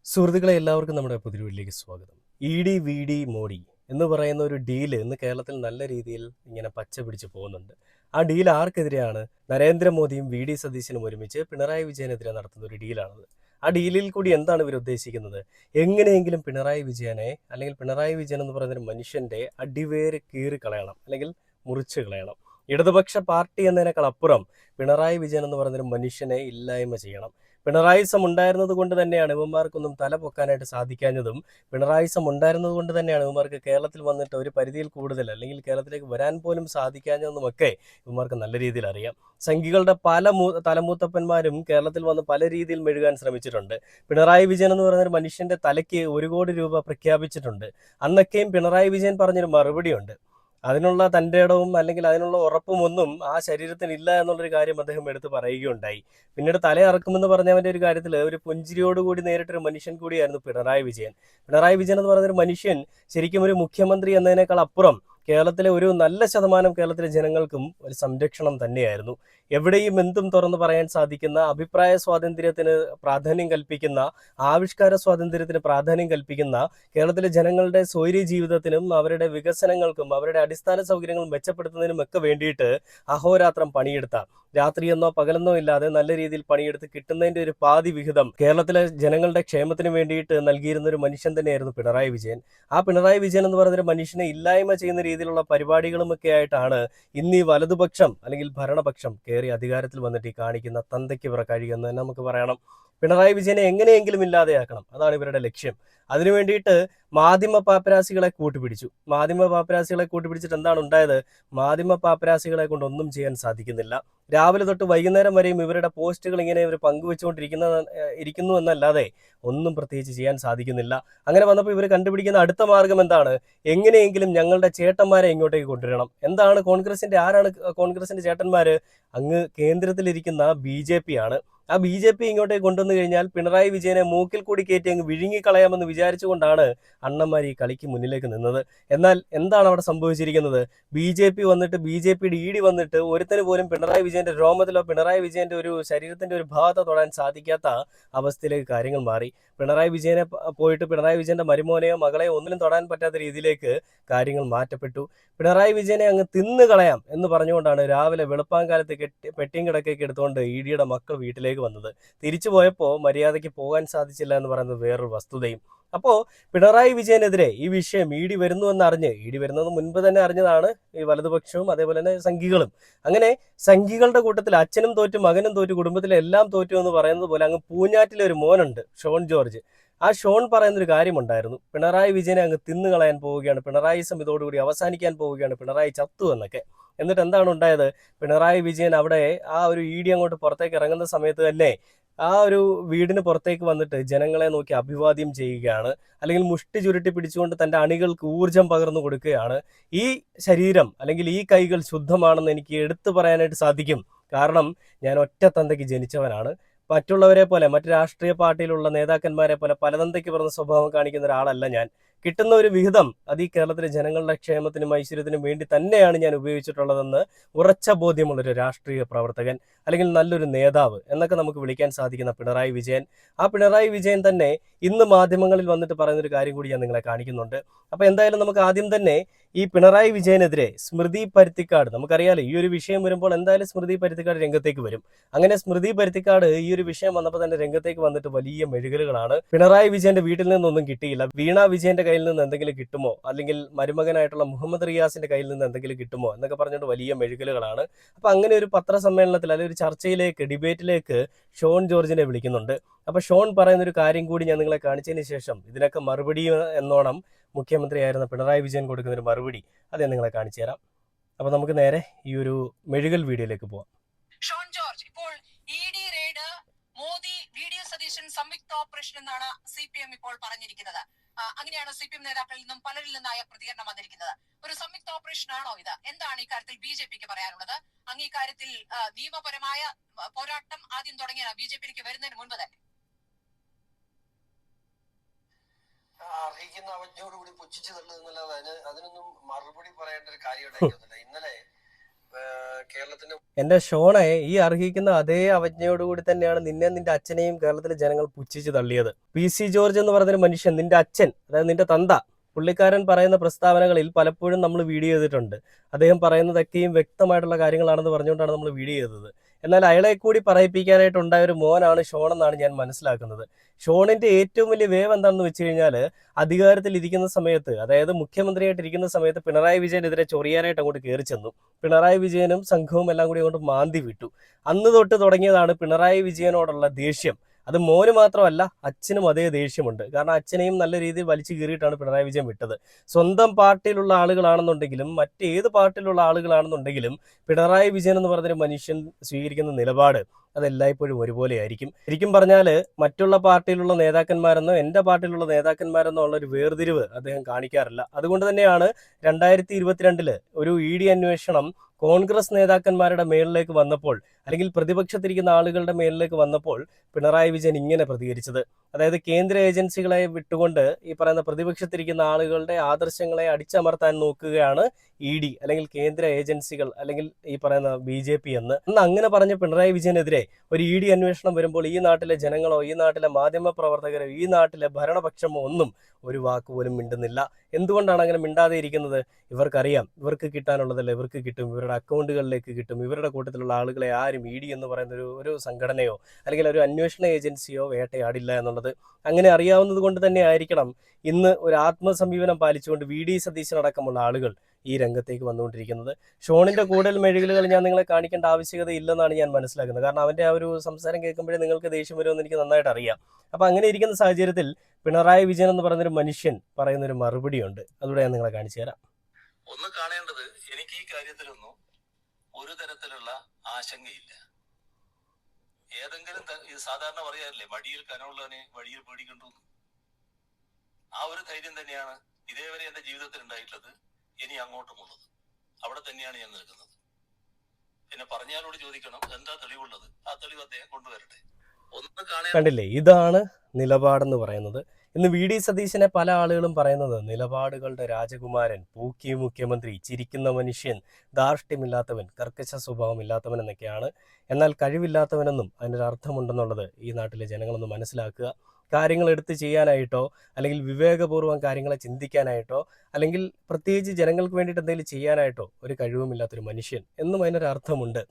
സുഹൃത്തുക്കളെ എല്ലാവർക്കും നമ്മുടെ പുതിയ വീട്ടിലേക്ക് സ്വാഗതം. ഇ ഡി വി ഡി മോഡി എന്ന് പറയുന്ന ഒരു ഡീല് ഇന്ന് കേരളത്തിൽ നല്ല രീതിയിൽ ഇങ്ങനെ പച്ച പിടിച്ച് പോകുന്നുണ്ട്. ആ ഡീൽ ആർക്കെതിരെയാണ്? നരേന്ദ്രമോദിയും വി ഡി സതീശനും ഒരുമിച്ച് പിണറായി വിജയനെതിരെ നടത്തുന്ന ഒരു ഡീലാണത്. ആ ഡീലിൽ കൂടി എന്താണ് ഇവർ ഉദ്ദേശിക്കുന്നത്? എങ്ങനെയെങ്കിലും പിണറായി വിജയനെ, അല്ലെങ്കിൽ പിണറായി വിജയൻ എന്ന് പറയുന്ന ഒരു മനുഷ്യന്റെ അടിവേര് കീറി കളയണം, അല്ലെങ്കിൽ മുറിച്ച് കളയണം. ഇടതുപക്ഷ പാർട്ടി എന്നതിനേക്കാൾ അപ്പുറം പിണറായി വിജയൻ എന്ന് പറയുന്നൊരു മനുഷ്യനെ ഇല്ലായ്മ ചെയ്യണം. പിണറായിസം ഉണ്ടായിരുന്നത് കൊണ്ട് തന്നെയാണ് ഇവന്മാർക്കൊന്നും തല പൊക്കാനായിട്ട് സാധിക്കാഞ്ഞതും. പിണറായിസം ഉണ്ടായിരുന്നത് കൊണ്ട് തന്നെയാണ് ഇവന്മാർക്ക് കേരളത്തിൽ വന്നിട്ട് ഒരു പരിധിയിൽ കൂടുതൽ, അല്ലെങ്കിൽ കേരളത്തിലേക്ക് വരാൻ പോലും സാധിക്കാഞ്ഞതെന്നുമൊക്കെ ഇവന്മാർക്ക് നല്ല രീതിയിൽ അറിയാം. സംഘികളുടെ പല തലമൂത്തപ്പന്മാരും കേരളത്തിൽ വന്ന് പല രീതിയിൽ മെഴുകാൻ ശ്രമിച്ചിട്ടുണ്ട്. പിണറായി വിജയൻ എന്ന് പറയുന്ന ഒരു മനുഷ്യന്റെ തലയ്ക്ക് 1 കോടി രൂപ പ്രഖ്യാപിച്ചിട്ടുണ്ട്. അന്നൊക്കെയും പിണറായി വിജയൻ പറഞ്ഞൊരു മറുപടിയുണ്ട്. അതിനുള്ള തൻ്റെ ഇടവും, അല്ലെങ്കിൽ അതിനുള്ള ഉറപ്പും ഒന്നും ആ ശരീരത്തിന് ഇല്ല എന്നുള്ളൊരു കാര്യം അദ്ദേഹം എടുത്ത് പറയുകയുണ്ടായി. പിന്നീട് തലയറക്കുമെന്ന് പറഞ്ഞവൻ്റെ ഒരു കാര്യത്തിൽ ഒരു പുഞ്ചിരിയോടുകൂടി നേരിട്ടൊരു മനുഷ്യൻ കൂടിയായിരുന്നു പിണറായി വിജയൻ. പിണറായി വിജയൻ എന്ന് പറയുന്നൊരു മനുഷ്യൻ ശരിക്കും ഒരു മുഖ്യമന്ത്രി എന്നതിനേക്കാൾ അപ്പുറം കേരളത്തിലെ ഒരു നല്ല ശതമാനം കേരളത്തിലെ ജനങ്ങൾക്കും ഒരു സംരക്ഷണം തന്നെയായിരുന്നു. എവിടെയും എന്തും തുറന്നു പറയാൻ സാധിക്കുന്ന, അഭിപ്രായ സ്വാതന്ത്ര്യത്തിന് പ്രാധാന്യം കൽപ്പിക്കുന്ന, ആവിഷ്കാര സ്വാതന്ത്ര്യത്തിന് പ്രാധാന്യം കൽപ്പിക്കുന്ന, കേരളത്തിലെ ജനങ്ങളുടെ സ്വൈര്യ ജീവിതത്തിനും അവരുടെ വികസനങ്ങൾക്കും അവരുടെ അടിസ്ഥാന സൗകര്യങ്ങൾ മെച്ചപ്പെടുത്തുന്നതിനും ഒക്കെ വേണ്ടിയിട്ട് അഹോരാത്രം പണിയെടുത്ത, രാത്രിയെന്നോ പകലെന്നോ ഇല്ലാതെ നല്ല രീതിയിൽ പണിയെടുത്ത് കിട്ടുന്നതിന്റെ ഒരു പാതി വിഹിതം കേരളത്തിലെ ജനങ്ങളുടെ ക്ഷേമത്തിന് വേണ്ടിയിട്ട് നൽകിയിരുന്ന ഒരു മനുഷ്യൻ തന്നെയായിരുന്നു പിണറായി വിജയൻ. ആ പിണറായി വിജയൻ എന്ന് പറയുന്ന മനുഷ്യനെ ഇല്ലായ്മ ചെയ്യുന്ന രീതിയിലുള്ള പരിപാടികളും ഒക്കെ ആയിട്ടാണ് ഇന്ന് ഈ വലതുപക്ഷം, അല്ലെങ്കിൽ ഭരണപക്ഷം കയറി അധികാരത്തിൽ വന്നിട്ട് ഈ കാണിക്കുന്ന തന്തയ്ക്ക് പിറക്കാഴി എന്ന് തന്നെ നമുക്ക് പറയണം. പിണറായി വിജയനെ എങ്ങനെയെങ്കിലും ഇല്ലാതെയാക്കണം, അതാണ് ഇവരുടെ ലക്ഷ്യം. അതിനു വേണ്ടിയിട്ട് മാധ്യമ പാപ്പരാസികളെ കൂട്ടുപിടിച്ചു. മാധ്യമ പാപ്പരാസികളെ കൂട്ടുപിടിച്ചിട്ട് എന്താണ് ഉണ്ടായത്? മാധ്യമ പാപ്പരാസികളെ കൊണ്ട് ഒന്നും ചെയ്യാൻ സാധിക്കുന്നില്ല. രാവിലെ തൊട്ട് വൈകുന്നേരം വരെയും ഇവരുടെ പോസ്റ്റുകൾ ഇങ്ങനെ ഇവർ ഇരിക്കുന്നു എന്നല്ലാതെ ഒന്നും പ്രത്യേകിച്ച് ചെയ്യാൻ സാധിക്കുന്നില്ല. അങ്ങനെ വന്നപ്പോൾ ഇവർ കണ്ടുപിടിക്കുന്ന അടുത്ത മാർഗം എന്താണ്? എങ്ങനെയെങ്കിലും ഞങ്ങളുടെ ചേട്ടന്മാരെ ഇങ്ങോട്ടേക്ക് കൊണ്ടുവരണം. എന്താണ് ആരാണ് കോൺഗ്രസിന്റെ ചേട്ടന്മാര്? അങ്ങ് കേന്ദ്രത്തിലിരിക്കുന്ന BJP ആണ്. ആ BJP ഇങ്ങോട്ടേക്ക് കൊണ്ടുവന്നു കഴിഞ്ഞാൽ പിണറായി വിജയനെ മൂക്കിൽ കൂടി കയറ്റി അങ്ങ് വിഴുങ്ങിക്കളയാമെന്ന് വിചാരിച്ചുകൊണ്ടാണ് അണ്ണന്മാർ ഈ കളിക്ക് മുന്നിലേക്ക് നിന്നത്. എന്നാൽ എന്താണ് അവിടെ സംഭവിച്ചിരിക്കുന്നത്? BJP വന്നിട്ട്, BJPയുടെ ED വന്നിട്ട് ഒരുത്തന് പോലും പിണറായി വിജയന്റെ രോമത്തിലോ പിണറായി വിജയന്റെ ഒരു ശരീരത്തിന്റെ ഒരു ഭാഗത്തോ തൊടാൻ സാധിക്കാത്ത അവസ്ഥയിലേക്ക് കാര്യങ്ങൾ മാറി. പിണറായി വിജയനെ പോയിട്ട് പിണറായി വിജയന്റെ മരുമോനെയോ മകളെയോ ഒന്നിനും തൊടാൻ പറ്റാത്ത രീതിയിലേക്ക് കാര്യങ്ങൾ മാറ്റപ്പെട്ടു. പിണറായി വിജയനെ അങ്ങ് തിന്നുകളയാം എന്ന് പറഞ്ഞുകൊണ്ടാണ് രാവിലെ വെളുപ്പാങ്കാലത്ത് പെട്ടിയും കിടക്കയൊക്കെ എടുത്തുകൊണ്ട് EDയുടെ മക്കൾ വീട്ടിലേക്ക് വന്നത്. തിരിച്ചു പോയപ്പോൾ മര്യാദയ്ക്ക് പോകാൻ സാധിച്ചില്ല എന്ന് പറയുന്നത് വേറൊരു വസ്തുതയും. അപ്പോൾ പിണറായി വിജയനെതിരെ ഈ വിഷയം ED വരുന്നത് മുൻപ് തന്നെ അറിഞ്ഞതാണ് ഈ വലതുപക്ഷവും അതേപോലെ തന്നെ സംഘികളും. അങ്ങനെ സംഘികളുടെ കൂട്ടത്തിൽ അച്ഛനും തോറ്റു, മകനും തോറ്റു, കുടുംബത്തിലെ എല്ലാം തോറ്റു എന്ന് പറയുന്നത് പോലെ അങ്ങ് പൂഞ്ഞാറ്റിലെ ഒരു മോനുണ്ട്, ഷോൺ ജോർജ്. ആ ഷോൺ പറയുന്നൊരു കാര്യമുണ്ടായിരുന്നു, പിണറായി വിജയനെ അങ്ങ് തിന്നുകളയാൻ പോവുകയാണ്, പിണറായിസം ഇതോടുകൂടി അവസാനിക്കാൻ പോവുകയാണ്, പിണറായി ചത്തു എന്നൊക്കെ. എന്നിട്ട് എന്താണ് ഉണ്ടായത്? പിണറായി വിജയൻ അവിടെ ആ ഒരു ED അങ്ങോട്ട് പുറത്തേക്ക് ഇറങ്ങുന്ന സമയത്ത് തന്നെ ആ ഒരു വീടിന് പുറത്തേക്ക് വന്നിട്ട് ജനങ്ങളെ നോക്കി അഭിവാദ്യം ചെയ്യുകയാണ്, അല്ലെങ്കിൽ മുഷ്ടി ചുരുട്ടി പിടിച്ചുകൊണ്ട് തൻ്റെ അണികൾക്ക് ഊർജം പകർന്നു കൊടുക്കുകയാണ്. ഈ ശരീരം, അല്ലെങ്കിൽ ഈ കൈകൾ ശുദ്ധമാണെന്ന് എനിക്ക് എടുത്തു പറയാനായിട്ട് സാധിക്കും. കാരണം ഞാൻ ഒറ്റ തന്തയ്ക്ക് ജനിച്ചവനാണ്. മറ്റുള്ളവരെ പോലെ, മറ്റു രാഷ്ട്രീയ പാർട്ടിയിലുള്ള നേതാക്കന്മാരെ പോലെ പലതന്തയ്ക്ക് പറഞ്ഞ സ്വഭാവം കാണിക്കുന്ന ഒരാളല്ല ഞാൻ. കിട്ടുന്ന ഒരു വിഹിതം അത് ഈ കേരളത്തിലെ ജനങ്ങളുടെ ക്ഷേമത്തിനും ഐശ്വര്യത്തിനും വേണ്ടി തന്നെയാണ് ഞാൻ ഉപയോഗിച്ചിട്ടുള്ളതെന്ന് ഉറച്ച ബോധ്യമുള്ളൊരു രാഷ്ട്രീയ പ്രവർത്തകൻ, അല്ലെങ്കിൽ നല്ലൊരു നേതാവ് എന്നൊക്കെ നമുക്ക് വിളിക്കാൻ സാധിക്കുന്ന പിണറായി വിജയൻ. ആ പിണറായി വിജയൻ തന്നെ ഇന്ന് മാധ്യമങ്ങളിൽ വന്നിട്ട് പറയുന്നൊരു കാര്യം കൂടി ഞാൻ നിങ്ങളെ കാണിക്കുന്നുണ്ട്. അപ്പോൾ എന്തായാലും നമുക്ക് ആദ്യം തന്നെ ഈ പിണറായി വിജയനെതിരെ സ്മൃതി പരുത്തിക്കാട്, നമുക്കറിയാലോ ഈ ഒരു വിഷയം വരുമ്പോൾ എന്തായാലും സ്മൃതി പരുത്തിക്കാട് രംഗത്തേക്ക് വരും. അങ്ങനെ സ്മൃതി പരുത്തിക്കാട് ഈ ഒരു വിഷയം വന്നപ്പോൾ തന്നെ രംഗത്തേക്ക് വന്നിട്ട് വലിയ മെഴുകലുകളാണ്. പിണറായി വിജയന്റെ വീട്ടിൽ നിന്നൊന്നും കിട്ടിയില്ല, വീണ വിജയന്റെ കയ്യിൽ നിന്ന് എന്തെങ്കിലും കിട്ടുമോ, അല്ലെങ്കിൽ മരുമകനായിട്ടുള്ള മുഹമ്മദ് റിയാസിന്റെ കയ്യിൽ നിന്ന് എന്തെങ്കിലും കിട്ടുമോ എന്നൊക്കെ പറഞ്ഞുകൊണ്ട് വലിയ മെഴുകലുകളാണ്. അപ്പൊ അങ്ങനെ ഒരു പത്രസമ്മേളനത്തിൽ, അല്ലെങ്കിൽ ഒരു ചർച്ചയിലേക്ക്, ഡിബേറ്റിലേക്ക് ഷോൺ ജോർജിനെ വിളിക്കുന്നുണ്ട്. അപ്പൊ ഷോൺ പറയുന്ന ഒരു കാര്യം കൂടി ഞാൻ നിങ്ങളെ കാണിച്ചതിന് ശേഷം ഇതിനൊക്കെ മറുപടി എന്നോണം മുഖ്യമന്ത്രിയായിരുന്ന പിണറായി വിജയൻ കൊടുക്കുന്ന ഒരു മറുപടി അത് ഞാൻ നിങ്ങളെ കാണിച്ചു തരാം. അപ്പൊ നമുക്ക് നേരെ ഈ ഒരു മെഴുകൽ വീഡിയോയിലേക്ക് പോവാം. ഷോൺ ജോർജ്, ഇപ്പോൾ ED raid, Modi VD Satheesan സംയുക്ത ഓപ്പറേഷൻ എന്നാണ് CPM ഇപ്പോൾ പറഞ്ഞിരിക്കുന്നത്. അങ്ങനെയാണ് CPM നേതാക്കളിൽ നിന്നും പലരിൽ നിന്നായ പ്രതികരണം വന്നിരിക്കുന്നത്. ഒരു സംയുക്ത ഓപ്പറേഷൻ ആണോ ഇത്? എന്താണ് ഇക്കാര്യത്തിൽ BJPക്ക് പറയാനുള്ളത്? അങ്ങ് ഇക്കാര്യത്തിൽ നിയമപരമായ പോരാട്ടം ആദ്യം തുടങ്ങിയ BJPക്ക് വരുന്നതിന് മുൻപ് തന്നെ അർഹിക്കുന്ന അവജ്ഞയോടുകൂടി പുച്ഛിച്ചു തള്ളുന്നല്ലാതെ അതിനൊന്നും മറുപടി പറയേണ്ട ഒരു കാര്യം ഉണ്ടായിരുന്നില്ല. ഇന്നലെ കേരളത്തിന്റെ എന്റെ ഷോണെ, ഈ അർഹിക്കുന്ന അതേ അവജ്ഞയോടുകൂടി തന്നെയാണ് നിന്നെ നിന്റെ അച്ഛനെയും കേരളത്തിലെ ജനങ്ങൾ പുച്ഛിച്ച് തള്ളിയത്. PC ജോർജ് എന്ന് പറഞ്ഞൊരു മനുഷ്യൻ, നിന്റെ അച്ഛൻ, അതായത് നിന്റെ തന്ത, പുള്ളിക്കാരൻ പറയുന്ന പ്രസ്താവനകളിൽ പലപ്പോഴും നമ്മൾ വീഡിയോ ചെയ്തിട്ടുണ്ട്. അദ്ദേഹം പറയുന്നതൊക്കെയും വ്യക്തമായിട്ടുള്ള കാര്യങ്ങളാണെന്ന് പറഞ്ഞുകൊണ്ടാണ് നമ്മൾ വീഡിയോ ചെയ്തത്. എന്നാൽ അയാളെ കൂടി പറയിപ്പിക്കാനായിട്ടുണ്ടായ ഒരു മോനാണ് ഷോൺ എന്നാണ് ഞാൻ മനസ്സിലാക്കുന്നത്. ഷോണിന്റെ ഏറ്റവും വലിയ വേവ് എന്താണെന്ന് വെച്ച് കഴിഞ്ഞാൽ, അധികാരത്തിൽ ഇരിക്കുന്ന സമയത്ത്, അതായത് മുഖ്യമന്ത്രിയായിട്ട് ഇരിക്കുന്ന സമയത്ത് പിണറായി വിജയനെതിരെ ചൊറിയാനായിട്ട് അങ്ങോട്ട് കയറി ചെന്നു. പിണറായി വിജയനും സംഘവും എല്ലാം കൂടി അങ്ങോട്ട് മാന്തി വിട്ടു. അന്ന് തൊട്ട് തുടങ്ങിയതാണ് പിണറായി വിജയനോടുള്ള ദേഷ്യം. അത് മോന് മാത്രമല്ല, അച്ഛനും അതേ ദേഷ്യമുണ്ട്. കാരണം അച്ഛനെയും നല്ല രീതിയിൽ വലിച്ചു കീറിയിട്ടാണ് പിണറായി വിജയൻ വിട്ടത്. സ്വന്തം പാർട്ടിയിലുള്ള ആളുകളാണെന്നുണ്ടെങ്കിലും മറ്റേത് പാർട്ടിയിലുള്ള ആളുകളാണെന്നുണ്ടെങ്കിലും പിണറായി വിജയൻ എന്ന് പറഞ്ഞൊരു മനുഷ്യൻ സ്വീകരിക്കുന്ന നിലപാട് അതെല്ലായ്പ്പോഴും ഒരുപോലെ ആയിരിക്കും. ശരിക്കും പറഞ്ഞാൽ മറ്റുള്ള പാർട്ടിയിലുള്ള നേതാക്കന്മാരെന്നോ എൻ്റെ പാർട്ടിയിലുള്ള നേതാക്കന്മാരെന്നോ ഉള്ള ഒരു വേർതിരിവ് അദ്ദേഹം കാണിക്കാറില്ല. അതുകൊണ്ട് തന്നെയാണ് 2022 ഒരു ED അന്വേഷണം കോൺഗ്രസ് നേതാക്കന്മാരുടെ മേളിലേക്ക് വന്നപ്പോൾ, അല്ലെങ്കിൽ പ്രതിപക്ഷത്തിരിക്കുന്ന ആളുകളുടെ മേളിലേക്ക് വന്നപ്പോൾ പിണറായി വിജയൻ ഇങ്ങനെ പ്രതികരിച്ചത്. അതായത് കേന്ദ്ര ഏജൻസികളെ വിട്ടുകൊണ്ട് ഈ പറയുന്ന പ്രതിപക്ഷത്തിരിക്കുന്ന ആളുകളുടെ ആദർശങ്ങളെ അടിച്ചമർത്താൻ നോക്കുകയാണ് ED അല്ലെങ്കിൽ കേന്ദ്ര ഏജൻസികൾ അല്ലെങ്കിൽ ഈ പറയുന്ന BJP എന്ന്. അന്ന് അങ്ങനെ പറഞ്ഞ പിണറായി വിജയനെതിരെ ഒരു ED അന്വേഷണം വരുമ്പോൾ ഈ നാട്ടിലെ ജനങ്ങളോ ഈ നാട്ടിലെ മാധ്യമ പ്രവർത്തകരോ ഈ നാട്ടിലെ ഭരണപക്ഷമോ ഒന്നും ഒരു വാക്ക് പോലും മിണ്ടുന്നില്ല. എന്തുകൊണ്ടാണ് അങ്ങനെ മിണ്ടാതെ ഇരിക്കുന്നത്? ഇവർക്കറിയാം, ഇവർക്ക് കിട്ടാനുള്ളതല്ല ഇവർക്ക് കിട്ടും, ഇവരുടെ അക്കൗണ്ടുകളിലേക്ക് കിട്ടും. ഇവരുടെ കൂട്ടത്തിലുള്ള ആളുകളെ ആരും ED എന്ന് പറയുന്ന ഒരു സംഘടനയോ അല്ലെങ്കിൽ ഒരു അന്വേഷണ ഏജൻസിയോ വേട്ടയാടില്ല എന്നുള്ളത്. അങ്ങനെ അറിയാവുന്നത് കൊണ്ട് തന്നെ ആയിരിക്കണം ഇന്ന് ഒരു ആത്മസമീപനം പാലിച്ചുകൊണ്ട് VD സതീശനടക്കമുള്ള ആളുകൾ ഈ രംഗത്തേക്ക് വന്നുകൊണ്ടിരിക്കുന്നത്. ഷോണിന്റെ കൂടുതൽ മെഴുകുകൾ ഞാൻ നിങ്ങളെ കാണിക്കേണ്ട ആവശ്യകത ഇല്ലെന്നാണ് ഞാൻ മനസ്സിലാക്കുന്നത്. കാരണം അവന്റെ ആ ഒരു സംസാരം കേൾക്കുമ്പോഴേ നിങ്ങൾക്ക് ദേഷ്യം വരുമെന്ന് എനിക്ക് നന്നായിട്ട് അറിയാം. അപ്പൊ അങ്ങനെ ഇരിക്കുന്ന സാഹചര്യത്തിൽ പിണറായി വിജയൻ എന്ന് പറയുന്നൊരു മനുഷ്യൻ പറയുന്നൊരു മറുപടിയുണ്ട്. അതുകൂടെ ഞാൻ നിങ്ങളെ കാണിച്ചു തരാം. ഒന്ന് കാണേണ്ടത്, എനിക്ക് ഈ കാര്യത്തിലൊന്നും ഒരു തരത്തിലുള്ള ആശങ്കയില്ല. ഏതെങ്കിലും സാധാരണ പറയാറില്ലേ, മടിയിൽ കനമുള്ളവനെ വഴിയിൽ പേടിക്കണ്ടു. ആ ഒരു ധൈര്യം തന്നെയാണ് ഇതേവരെ എന്റെ ജീവിതത്തിൽ ഉണ്ടായിട്ടുള്ളത്, ഇനി അങ്ങോട്ടുമുള്ളത്. അവിടെ തന്നെയാണ് ഞാൻ നിൽക്കുന്നത്. പിന്നെ പറഞ്ഞാലോട് ചോദിക്കണം, എന്താ തെളിവുള്ളത്? ആ തെളിവ് അദ്ദേഹം കൊണ്ടുവരട്ടെ. ഒന്ന് കണ്ടില്ലേ, ഇതാണ് നിലപാടെന്ന് പറയുന്നത്. ഇന്ന് VD സതീശനെ പല ആളുകളും പറയുന്നത് നിലപാടുകളുടെ രാജകുമാരൻ, പൂക്കി മുഖ്യമന്ത്രി, ചിരിക്കുന്ന മനുഷ്യൻ, ധാർഷ്ട്യമില്ലാത്തവൻ, കർക്കശ സ്വഭാവമില്ലാത്തവൻ എന്നൊക്കെയാണ്. എന്നാൽ കഴിവില്ലാത്തവനെന്നും അതിനൊരു അർത്ഥമുണ്ടെന്നുള്ളത് ഈ നാട്ടിലെ ജനങ്ങളൊന്ന് മനസ്സിലാക്കുക. കാര്യങ്ങൾ എടുത്ത് ചെയ്യാനായിട്ടോ അല്ലെങ്കിൽ വിവേകപൂർവ്വം കാര്യങ്ങളെ ചിന്തിക്കാനായിട്ടോ അല്ലെങ്കിൽ പ്രത്യേകിച്ച് ജനങ്ങൾക്ക് വേണ്ടിയിട്ട് എന്തെങ്കിലും ചെയ്യാനായിട്ടോ ഒരു കഴിവുമില്ലാത്തൊരു മനുഷ്യൻ എന്നും അതിനൊരു അർത്ഥമുണ്ട്.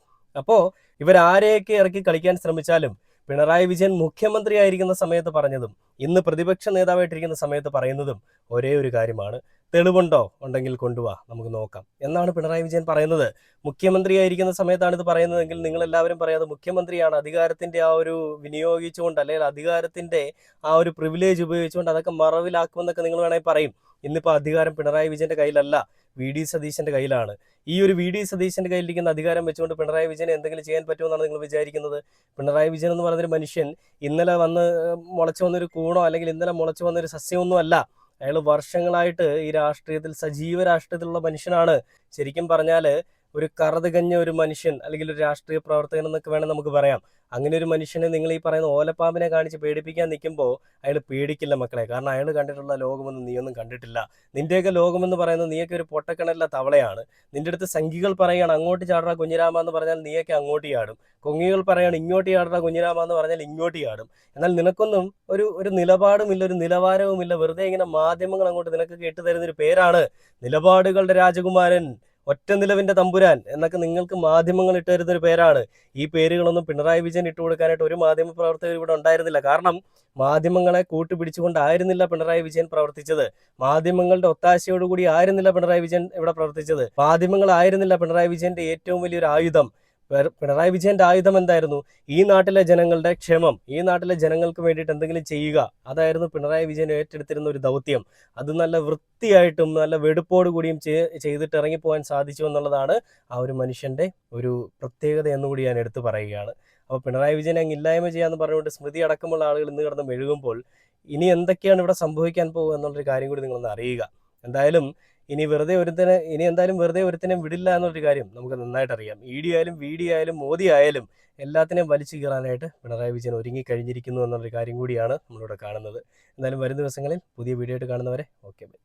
അപ്പോൾ ഇവരാരെയൊക്കെ ഇറക്കി കളിക്കാൻ ശ്രമിച്ചാലും പിണറായി വിജയൻ മുഖ്യമന്ത്രിയായിരിക്കുന്ന സമയത്ത് പറഞ്ഞതും ഇന്ന് പ്രതിപക്ഷ നേതാവായിട്ടിരിക്കുന്ന സമയത്ത് പറയുന്നതും ഒരേ ഒരു കാര്യമാണ്. തെളിവുണ്ടോ? ഉണ്ടെങ്കിൽ കൊണ്ടുവാ, നമുക്ക് നോക്കാം എന്നാണ് പിണറായി വിജയൻ പറയുന്നത്. മുഖ്യമന്ത്രിയായിരിക്കുന്ന സമയത്താണ് ഇത് പറയുന്നതെങ്കിൽ നിങ്ങളെല്ലാവരും പറയാതെ മുഖ്യമന്ത്രിയാണ് അധികാരത്തിൻ്റെ ആ ഒരു വിനിയോഗിച്ചുകൊണ്ട് അല്ലെങ്കിൽ അധികാരത്തിൻ്റെ ആ ഒരു പ്രിവിലേജ് ഉപയോഗിച്ചുകൊണ്ട് അതൊക്കെ മറവിലാക്കുമെന്നൊക്കെ നിങ്ങൾ വേണമെങ്കിൽ പറയും. ഇന്നിപ്പോൾ അധികാരം പിണറായി വിജയൻ്റെ കയ്യിലല്ല, VD സതീശൻ്റെ കയ്യിലാണ്. ഈ ഒരു VD സതീശൻ്റെ കയ്യിലിരിക്കുന്ന അധികാരം വെച്ചുകൊണ്ട് പിണറായി വിജയൻ എന്തെങ്കിലും ചെയ്യാൻ പറ്റുമെന്നാണ് നിങ്ങൾ വിചാരിക്കുന്നത്? പിണറായി വിജയൻ എന്ന് പറയുന്നൊരു മനുഷ്യൻ ഇന്നലെ വന്ന് മുളച്ചു വന്നൊരു കൂണോ അല്ലെങ്കിൽ ഇന്നലെ മുളച്ചു വന്നൊരു സസ്യമൊന്നും അല്ല. അയാൾ വർഷങ്ങളായിട്ട് ഈ രാഷ്ട്രീയത്തിൽ സജീവ രാഷ്ട്രീയത്തിലുള്ള മനുഷ്യനാണ്. ശരിക്കും പറഞ്ഞാൽ ഒരു കറതുകഞ്ഞ ഒരു മനുഷ്യൻ അല്ലെങ്കിൽ ഒരു രാഷ്ട്രീയ പ്രവർത്തകൻ എന്നൊക്കെ വേണം നമുക്ക് പറയാം. അങ്ങനെ ഒരു മനുഷ്യനെ നിങ്ങൾ ഈ പറയുന്ന ഓലപ്പാമ്പിനെ കാണിച്ച് പേടിപ്പിക്കാൻ നിൽക്കുമ്പോൾ അയാൾ പേടിക്കില്ല മക്കളെ. കാരണം അയാൾ കണ്ടിട്ടുള്ള ലോകമൊന്നും നീയൊന്നും കണ്ടിട്ടില്ല. നിന്റെയൊക്കെ ലോകമെന്ന് പറയുന്നത് നീയൊക്കെ ഒരു പൊട്ടക്കിണല്ല തവളയാണ്. നിന്റെ അടുത്ത് സംഖ്യകൾ പറയുകയാണ് അങ്ങോട്ട് ചാടറ കുഞ്ഞിരാമ എന്ന് പറഞ്ഞാൽ നീയൊക്കെ അങ്ങോട്ട് ചാടും. കൊങ്ങികൾ പറയുകയാണ് ഇങ്ങോട്ട് ചാടറ കുഞ്ഞിരാമ എന്ന് പറഞ്ഞാൽ ഇങ്ങോട്ട് ചാടും. എന്നാൽ നിനക്കൊന്നും ഒരു നിലപാടുമില്ല, ഒരു നിലവാരവുമില്ല. വെറുതെ ഇങ്ങനെ മാധ്യമങ്ങൾ അങ്ങോട്ട് നിനക്ക് കേട്ടുതരുന്നൊരു പേരാണ് നിലപാടുകളുടെ രാജകുമാരൻ, ഒറ്റ നിലവിന്റെ തമ്പുരാൻ എന്നൊക്കെ നിങ്ങൾക്ക് മാധ്യമങ്ങൾ ഇട്ട് തരുന്നൊരു പേരാണ്. ഈ പേരുകളൊന്നും പിണറായി വിജയൻ ഇട്ട് കൊടുക്കാനായിട്ട് ഒരു മാധ്യമ പ്രവർത്തകർ ഇവിടെ ഉണ്ടായിരുന്നില്ല. കാരണം മാധ്യമങ്ങളെ കൂട്ടുപിടിച്ചുകൊണ്ടായിരുന്നില്ല പിണറായി വിജയൻ പ്രവർത്തിച്ചത്. മാധ്യമങ്ങളുടെ ഒത്താശയോടുകൂടി ആയിരുന്നില്ല പിണറായി വിജയൻ ഇവിടെ പ്രവർത്തിച്ചത്. മാധ്യമങ്ങളായിരുന്നില്ല പിണറായി വിജയന്റെ ഏറ്റവും വലിയൊരു ആയുധം. പിണറായി വിജയന്റെ ആയുധം എന്തായിരുന്നു? ഈ നാട്ടിലെ ജനങ്ങളുടെ ക്ഷേമം, ഈ നാട്ടിലെ ജനങ്ങൾക്ക് വേണ്ടിയിട്ട് എന്തെങ്കിലും ചെയ്യുക. അതായിരുന്നു പിണറായി വിജയൻ ഏറ്റെടുത്തിരുന്ന ഒരു ദൗത്യം. അത് നല്ല വൃത്തിയായിട്ടും നല്ല വെടുപ്പോടു കൂടിയും ചെയ്തിട്ട് ഇറങ്ങിപ്പോകാൻ സാധിച്ചു എന്നുള്ളതാണ് ആ ഒരു മനുഷ്യന്റെ ഒരു പ്രത്യേകത എന്നുകൂടി ഞാൻ എടുത്തു പറയുകയാണ്. അപ്പോൾ പിണറായി വിജയൻ അങ്ങ് ഇല്ലായ്മ ചെയ്യാന്ന് പറഞ്ഞുകൊണ്ട് സ്മൃതി അടക്കമുള്ള ആളുകൾ ഇന്ന് കിടന്ന് മെഴുകുമ്പോൾ ഇനി എന്തൊക്കെയാണ് ഇവിടെ സംഭവിക്കാൻ പോകുക എന്നുള്ളൊരു കാര്യം കൂടി നിങ്ങളൊന്ന് അറിയുക. എന്തായാലും ഇനി എന്തായാലും വെറുതെ ഒരുത്തിനെ വിടില്ല എന്നുള്ളൊരു കാര്യം നമുക്ക് നന്നായിട്ട് അറിയാം. ED ആയാലും VD ആയാലും മോദി ആയാലും എല്ലാത്തിനെയും വലിച്ചു കീറാനായിട്ട് പിണറായി വിജയൻ ഒരുങ്ങിക്കഴിഞ്ഞിരിക്കുന്നു എന്നുള്ളൊരു കാര്യം കൂടിയാണ് നമ്മളിവിടെ കാണുന്നത്. എന്തായാലും വരും ദിവസങ്ങളിൽ പുതിയ വീഡിയോ ആയിട്ട് കാണുന്നവരെ ഓക്കെ ബൈ.